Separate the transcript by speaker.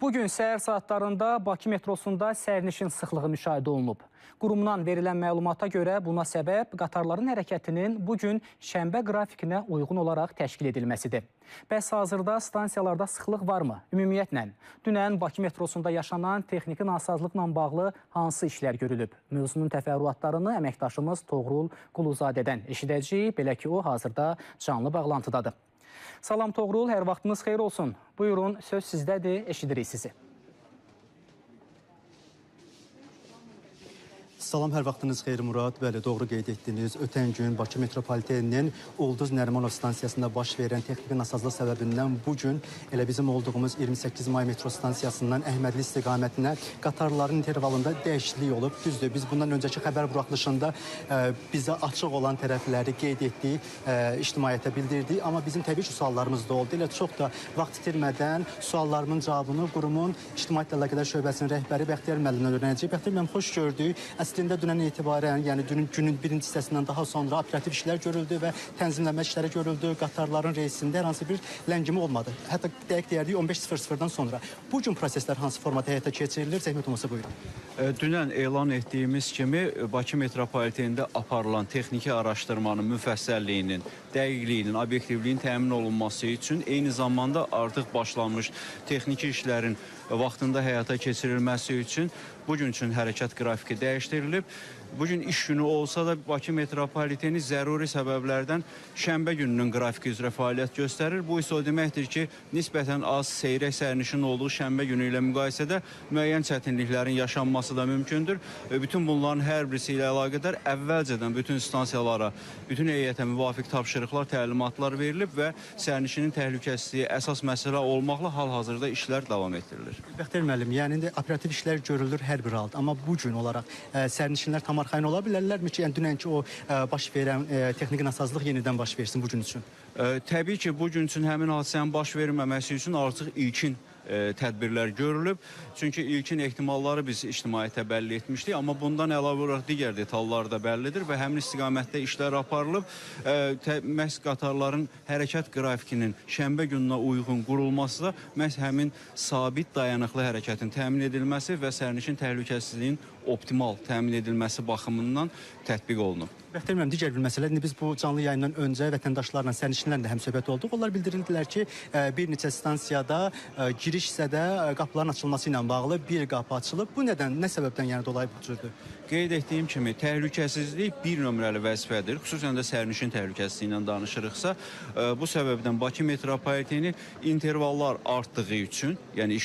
Speaker 1: Bugün səhər saatlarında Bakı metrosunda sərnişin sıxlığı müşahidə olunub. Qurumdan verilən məlumata görə buna səbəb qatarların hərəkətinin bugün şənbə qrafikinə uyğun olaraq təşkil edilməsidir. Bəs hazırda stansiyalarda sıxlıq varmı? Ümumiyyətlə, dünən Bakı metrosunda yaşanan texniki nasazlıqla bağlı hansı işlər görülüb? Mövzunun təfərrüatlarını əməkdaşımız Toğrul Quluzadədən eşidəcəyik, belə ki o hazırda canlı bağlantıdadır. Salam Toğrul, hər vaxtınız xeyir olsun. Buyurun, söz sizdədir, eşidirik sizi.
Speaker 2: Salam, hər vaxtınız xeyir Murad. Bəli, doğru qeyd etdiniz. Ötən gün Bakı metropoliteninin Ulduz Nərimanov stansiyasında baş verən texniki nasazlıq səbəbindən bugün elə bizim olduğumuz 28 may metro stansiyasından Əhmədli istiqamətinə qatarların intervalında dəyişiklik olub. Düzdür, biz bundan öncəki xəbər buraxılışında bizə açıq olan tərəfləri qeyd etdik, ictimaiyyətə bildirdik. Amma bizim təbii ki, suallarımız da oldu. Elə çox da vaxt itirmədən suallarımın cavabını qurumun ictimaiyyətlə əlaqədar şöbəsinin rəhbəri Bəxtiyar müəllimdən öyrənəcəyik. Bəxtiyar müəllim, xoş gördük. Əslində dünən etibarən, yəni günün birinci hissəsindən daha sonra operativ işlər görüldü və tənzimləmə işləri görüldü. Qatarların reysində hər hansı bir ləngimə olmadı. Hətta dəqiq deyərdik 15:00-dan sonra. Bu gün proseslər hansı formada həyata keçirilir? Zəhmət olmasa buyurun.
Speaker 3: Dünən elan etdiyimiz kimi Bakı metropolitenində aparılan texniki araşdırmanın müfəssəlliyinin, dəqiqliyinin, obyektivliyinin təmin olunması üçün eyni zamanda artıq başlanmış texniki işlərin vaxtında həyata keçirilməsi üçün bugün üçün hərəkət qrafiki dəyişdirilib. Bugün iş günü olsa da Bakı metropoliteni zəruri səbəblərdən şənbə gününün qrafiki üzrə fəaliyyət göstərir. Bu isə o deməkdir ki, nisbətən az seyrək sərnişin olduğu şənbə günü ilə müqayisədə müəyyən çətinliklərin yaşanması da mümkündür. Bütün bunların hər birisi ilə əlaqədar əvvəlcədən bütün stansiyalara, bütün heyətə müvafiq tapşırıqlar, təlimatlar verilib və sərnişinin təhlükəsizliyi əsas məsələ olmaqla hal-hazırda işlər davam etdirilir.
Speaker 2: Bəxtiyar müəllim, yəni indi operativ işlər görülür hər bir halda, amma bu gün olaraq sərnişinlər tam arxayın ola bilərlərmi ki, yəni dünənki o baş verən texniki nasazlıq yenidən baş versin bu gün üçün?
Speaker 3: Təbii ki, bu gün üçün həmin hadisənin baş verməməsi üçün artıq ilkin tədbirlər görülüb. Çünki ilkin ehtimalları biz ictimaiyyətə bəlli etmişdik, amma bundan əlavə olaraq digər detallar da bəllidir və həmin istiqamətdə işlər aparılıb. Məhz qatarların hərəkət qrafikinin şənbə gününə uyğun qurulması da məhz həmin sabit dayanıqlı hərəkətin təmin edilməsi və sərnişin təhlükəsizliyinin optimal təmin edilməsi baxımından tətbiq olunub.
Speaker 2: Bəxtiyar müəllim, digər bir məsələ, indi biz bu canlı yayından öncə vətəndaşlarla, sərnişinlərlə həmsöhbət olduq. Onlar bildirildilər ki, bir neçə stansiyada giriş hissədə qapıların açılması ilə bağlı bir qapı açılıb. Bu nədən, nə səbəbdən yəni dolayı bu cürdür?
Speaker 3: Qeyd etdiyim kimi, təhlükəsizlik bir nömrəli vəzifədir. Xüsusən də sərnişin təhlükəsizliyi ilə danışırıqsa, bu səbəbdən Bakı metropoliteni intervallar artdığı üçün, yəni iş